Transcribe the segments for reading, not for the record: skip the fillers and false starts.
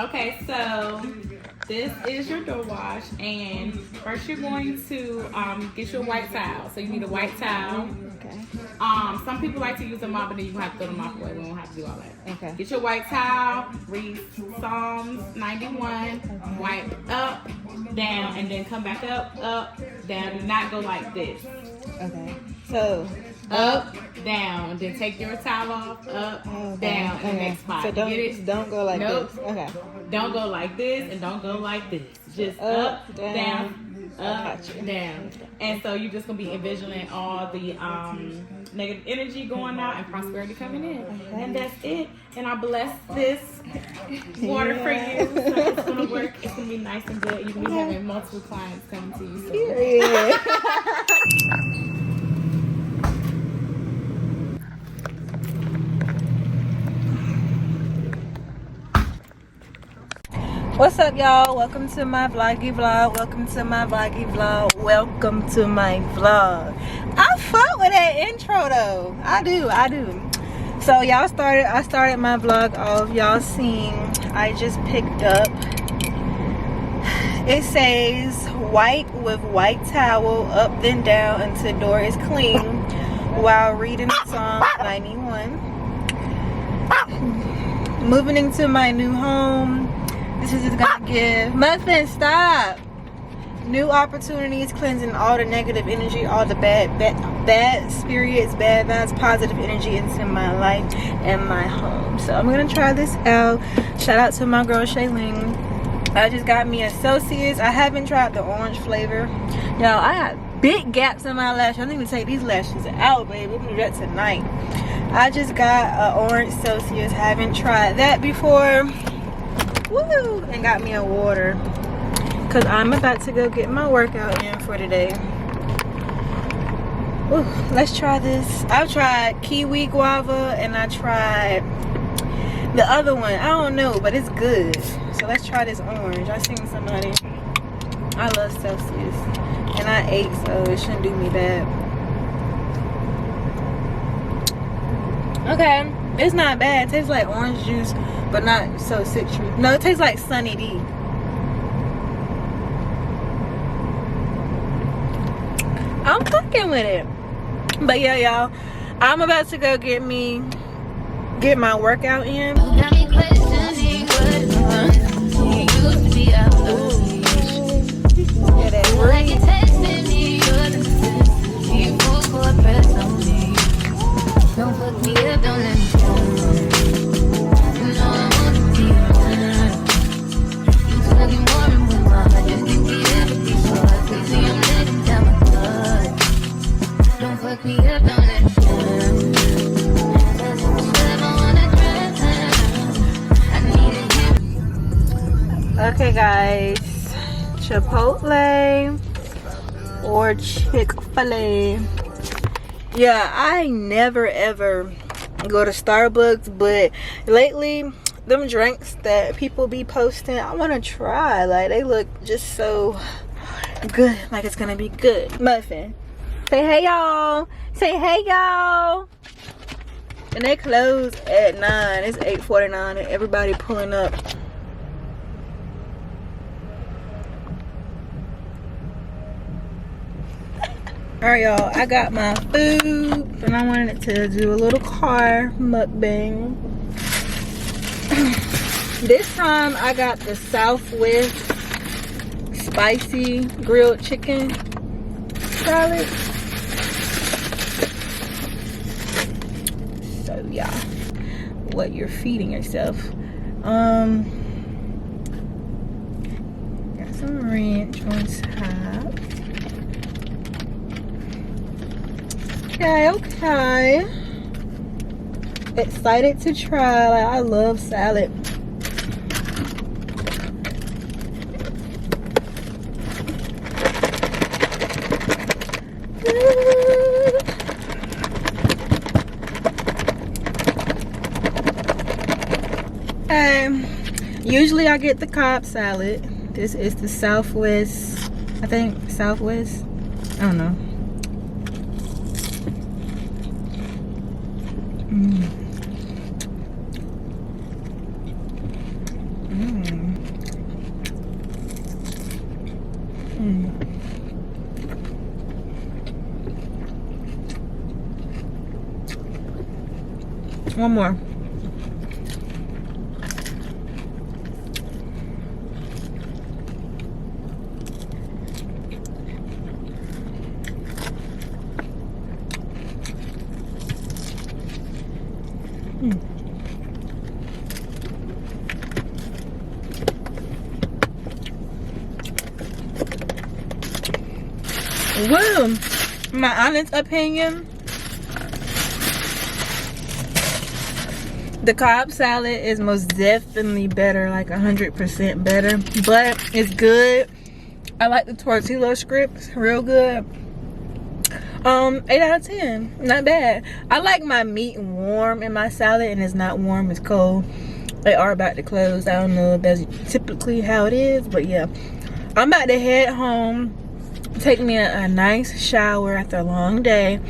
Okay, so this is your door wash, and first you're going to get your white towel. So you need a white towel. Okay. Some people like to use a mop, but then you have to throw the mop away. We don't have to do all that. Okay. Get your white towel, read Psalms 91, wipe up, down, and then come back up, down. Do not go like this. Okay. So up, down, then take your towel off, up, down, and next spot. So don't go like Nope. this. Okay. Don't go like this and don't go like this. Just up, down, up, down. And so you're just gonna be envisioning all the negative energy going out and prosperity coming in. Okay. And that's it. And I bless this water for you. So it's gonna work. It's gonna be nice and good. You're gonna be having multiple clients coming to you. So. Period. What's up, y'all? Welcome to my vloggy vlog. Welcome to my vloggy vlog. Welcome to my vlog. I fuck with that intro though. I do. So I started my vlog off. Y'all seen I just picked up. It says wipe with white towel up then down until door is clean while reading Psalm 91. Moving into my new home. This is gonna give Muffin, stop. New opportunities, cleansing all the negative energy, all the bad spirits, bad vibes, positive energy into my life and my home. So I'm gonna try this out. Shout out to my girl Shailene. I just got me Associates. I haven't tried the orange flavor. Y'all, I got big gaps in my lashes. I need to take these lashes out, baby. We'll do that tonight. I just got orange Associates. Haven't tried that before. Woo! And got me a water because I'm about to go get my workout in for today. Ooh, let's try this. I've tried kiwi guava and I tried the other one. I don't know, but it's good. So let's try this orange. I seen somebody. I love Celsius and I ate, so it shouldn't do me bad. Okay, it's not bad. It tastes like orange juice, but not so citrus. No, it tastes like Sunny D. I'm fucking with it. But yeah, y'all, I'm about to go get my workout in. Got me questioning what you used to be out of. Yeah, that Like you testing me, you're the you full for a press on me. Don't fuck me up, don't let me down. You know I wanna be around. You talking more and with my heart, just think it everything so I see I'm letting down my blood. Don't fuck me up, don't let me down. Cause it's love I wanna drown. I need it. Okay, guys, Chipotle or Chick-fil-A. Yeah, I never ever go to Starbucks, but lately them drinks that people be posting, I want to try. Like, they look just so good, like it's gonna be good. Muffin, say hey y'all, say hey y'all. And they close at 9. It's 8:49 and everybody pulling up. Alright, y'all, I got my food and I wanted to do a little car mukbang. This time I got the Southwest spicy grilled chicken salad. So yeah, what you're feeding yourself. Got some ranch on top. Okay. Excited to try. Like, I love salad. Usually I get the Cobb salad. This is the Southwest. I think Southwest. I don't know. One more. Well, my honest opinion, the Cobb salad is most definitely better, like 100% better, but it's good. I like the tortilla strips, real good. 8 out of 10, not bad. I like my meat warm in my salad, and it's not warm, it's cold. They are about to close. I don't know if that's typically how it is, but yeah. I'm about to head home, take me a nice shower after a long day.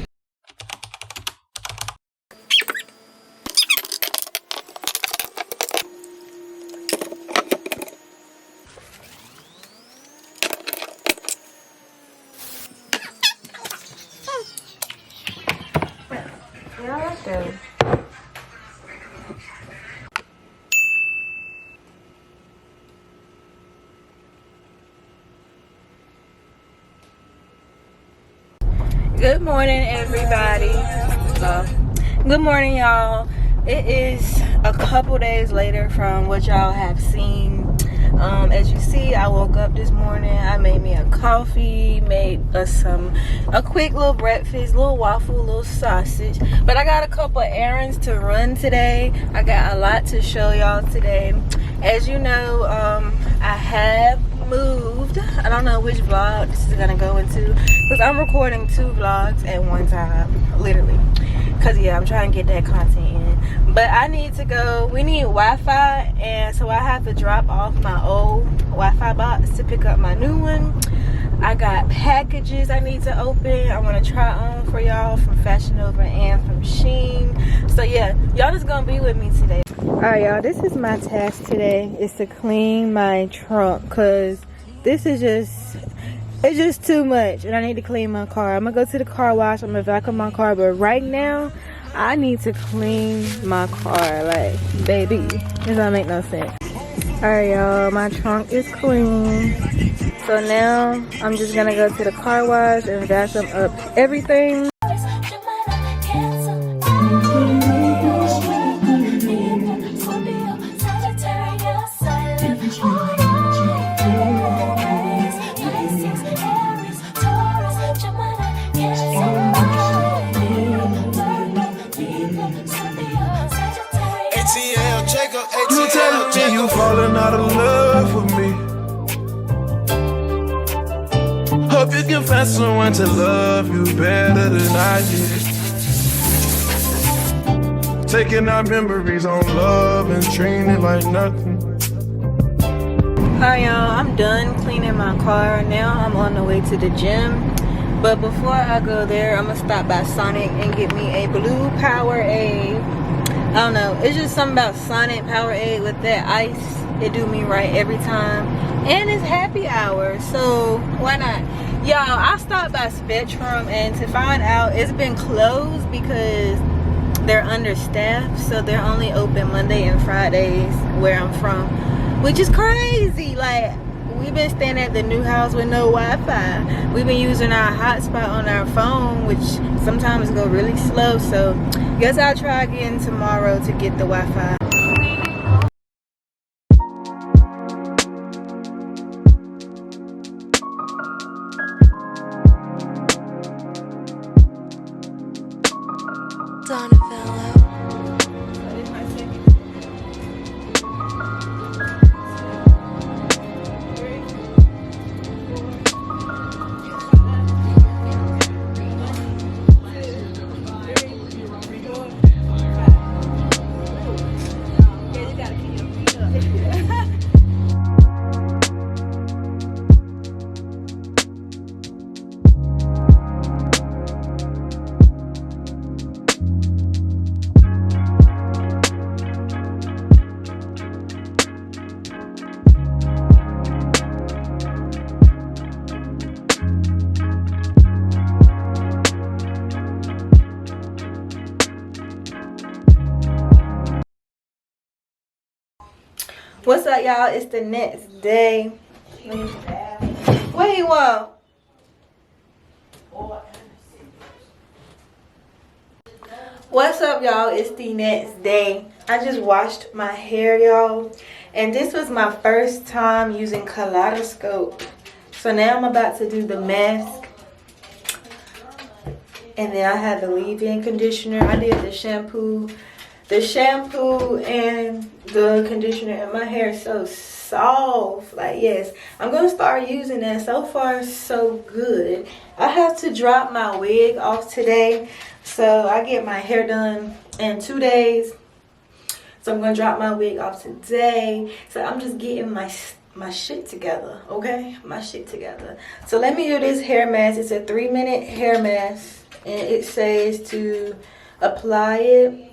Yeah, let's go. Good morning, everybody. Good morning, y'all. It is a couple days later from what y'all have seen. As you see, I woke up this morning. I made me a coffee, made us a quick little breakfast, little waffle, little sausage. But I got a couple errands to run today. I got a lot to show y'all today. As you know, I have moved. I don't know which vlog this is gonna go into, because I'm recording 2 vlogs at one time, literally. Because yeah, I'm trying to get that content in. But I need to go, we need Wi-Fi, and so I have to drop off my old Wi-Fi box to pick up my new one. I got packages I need to open. I want to try on for y'all from Fashion Nova and from Shein. So yeah, y'all just gonna be with me today. Alright y'all, this is my task today, is to clean my trunk, because this is it's just too much, and I need to clean my car. I'm gonna go to the car wash, I'm gonna vacuum my car, but right now I need to clean my car. Like, baby, this don't make no sense. Alright y'all, my trunk is clean. So now I'm just gonna go to the car wash and vacuum up everything. You telling me you falling out of love with me. Hope you can find someone to love you better than I did. Taking our memories on love and treating it like nothing. Alright y'all, I'm done cleaning my car. Now I'm on the way to the gym. But before I go there, I'm gonna stop by Sonic and get me a blue Powerade. I don't know, it's just something about Sonic Powerade with that ice. It do me right every time. And it's happy hour, so why not? Y'all, I stopped by Spectrum, and to find out, it's been closed because they're understaffed. So they're only open Monday and Fridays where I'm from, which is crazy. Like, we've been staying at the new house with no Wi-Fi. We've been using our hotspot on our phone, which sometimes go really slow. So guess I'll try again tomorrow to get the Wi-Fi. What's up, y'all? It's the next day. What you want? What's up, y'all? It's the next day. I just washed my hair, y'all, and this was my first time using kaleidoscope. So now I'm about to do the mask, and then I had the leave-in conditioner. I did the shampoo and the conditioner, and my hair is so soft. Like, yes, I'm gonna start using that. So far so good. I have to drop my wig off today, so I get my hair done in 2 days. So I'm gonna drop my wig off today. So I'm just getting my shit together, okay? My shit together. So let me do this hair mask. It's a 3-minute hair mask, and it says to apply it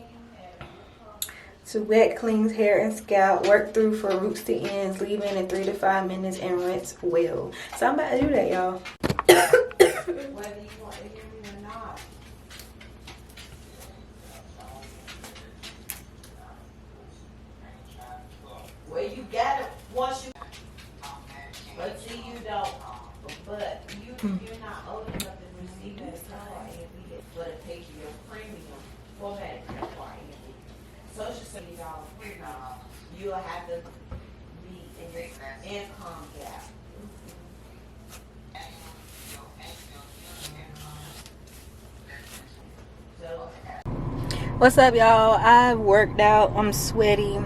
to wet, cleans hair and scalp, work through for roots to ends, leave in 3 to 5 minutes, and rinse well. So I'm about to do that, y'all. Whether you want to hear me or not. Well, you got it once you. But see, you don't. But you're not old enough to receive that but it takes your premium for Medicare for Social Security premium. You'll have to be in your income gap. What's up, y'all? I worked out. I'm sweaty.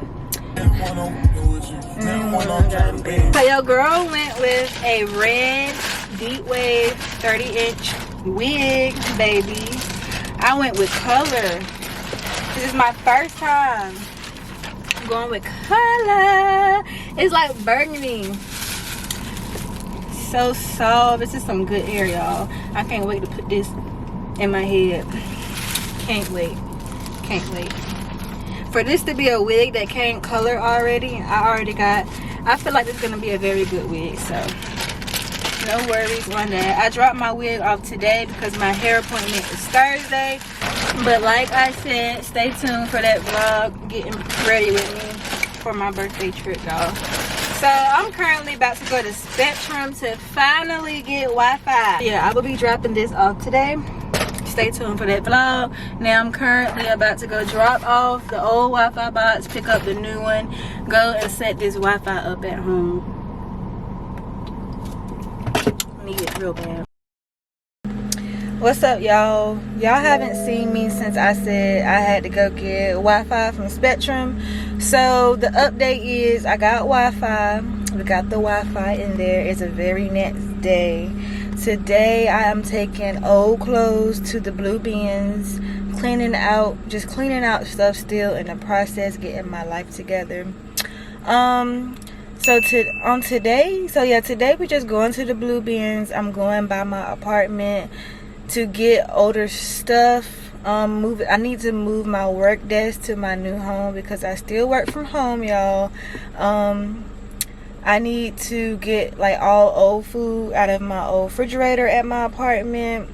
So your girl went with a red deep wave 30-inch wig, baby. I went with color. This is my first time going with color. It's like burgundy. So soft. This is some good hair, y'all. I can't wait to put this in my head. Can't wait. Can't wait. For this to be a wig that came color already, I feel like it's gonna be a very good wig, so no worries on that. I dropped my wig off today because my hair appointment is Thursday. But like I said, stay tuned for that vlog getting ready with me for my birthday trip, y'all. So I'm currently about to go to Spectrum to finally get Wi-Fi. Yeah, I will be dropping this off today. Stay tuned for that vlog. Now I'm currently about to go drop off the old Wi-Fi box, pick up the new one, go and set this Wi-Fi up at home. Need it real bad. What's up, y'all? Y'all haven't seen me since I said I had to go get Wi-Fi from Spectrum. So the update is I got Wi-Fi. We got the Wi-Fi in there. It's a very next day. Today I am taking old clothes to the blue bins, cleaning out stuff still in the process, getting my life together. Today we just going to the blue bins. I'm going by my apartment to get older stuff. I need to move my work desk to my new home because I still work from home, y'all. I need to get like all old food out of my old refrigerator at my apartment.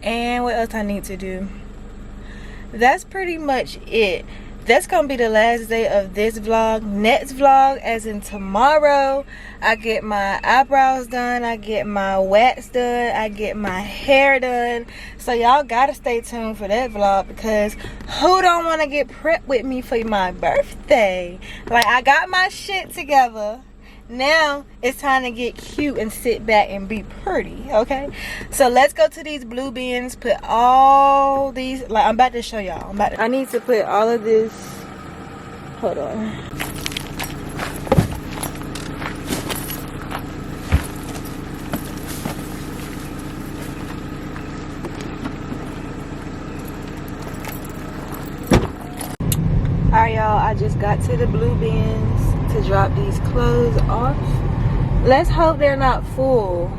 And what else I need to do? That's pretty much it. That's gonna be the last day of this vlog. Next vlog, as in tomorrow, I get my eyebrows done, I get my wax done, I get my hair done. So y'all gotta stay tuned for that vlog because who don't want to get prepped with me for my birthday? Like, I got my shit together. Now it's time to get cute and sit back and be pretty, okay? So let's go to these blue bins, put all these, like, I'm about to show y'all. I need to put all of this, hold on. Alright, y'all, I just got to the blue bins to drop these clothes off. Let's hope they're not full.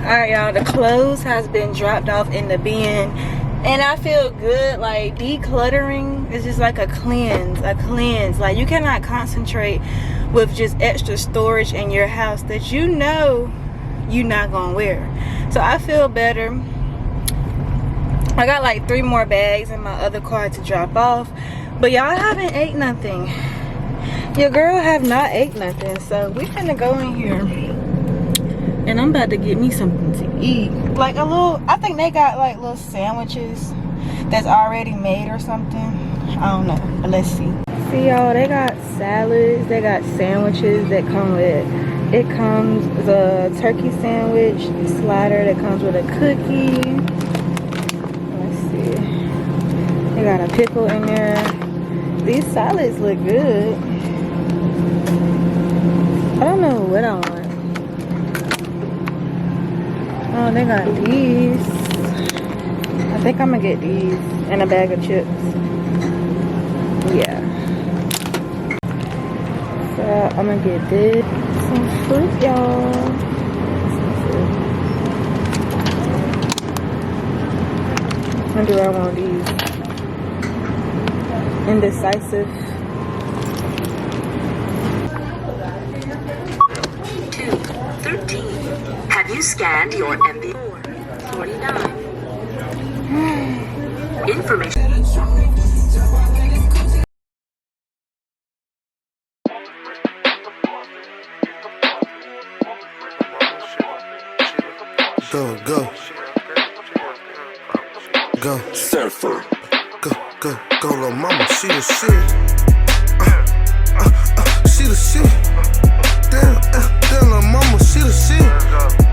Alright, y'all, the clothes has been dropped off in the bin, and I feel good. Like, decluttering is just like a cleanse. Like, you cannot concentrate with just extra storage in your house that you know you're not gonna wear. So I feel better. I got like 3 more bags in my other car to drop off, but y'all haven't ate nothing. Your girl have not ate nothing, so we finna go in here and I'm about to get me something to eat. Like a little, I think they got like little sandwiches that's already made or something. I don't know, but let's see. See y'all, they got salads, they got sandwiches that come with, it comes the turkey sandwich slider that comes with a cookie. Let's see. They got a pickle in there. These salads look good. I don't know what I want. Oh, they got these. I think I'm gonna get these and a bag of chips. Yeah. So I'm gonna get this. Some fruit, y'all. Some fruit. When do I want these? Indecisive. 213. Have you scanned your MB? 49. Information. Go. Surfer. Go, little mama, she the shit. She the shit. Damn, little mama, she the shit.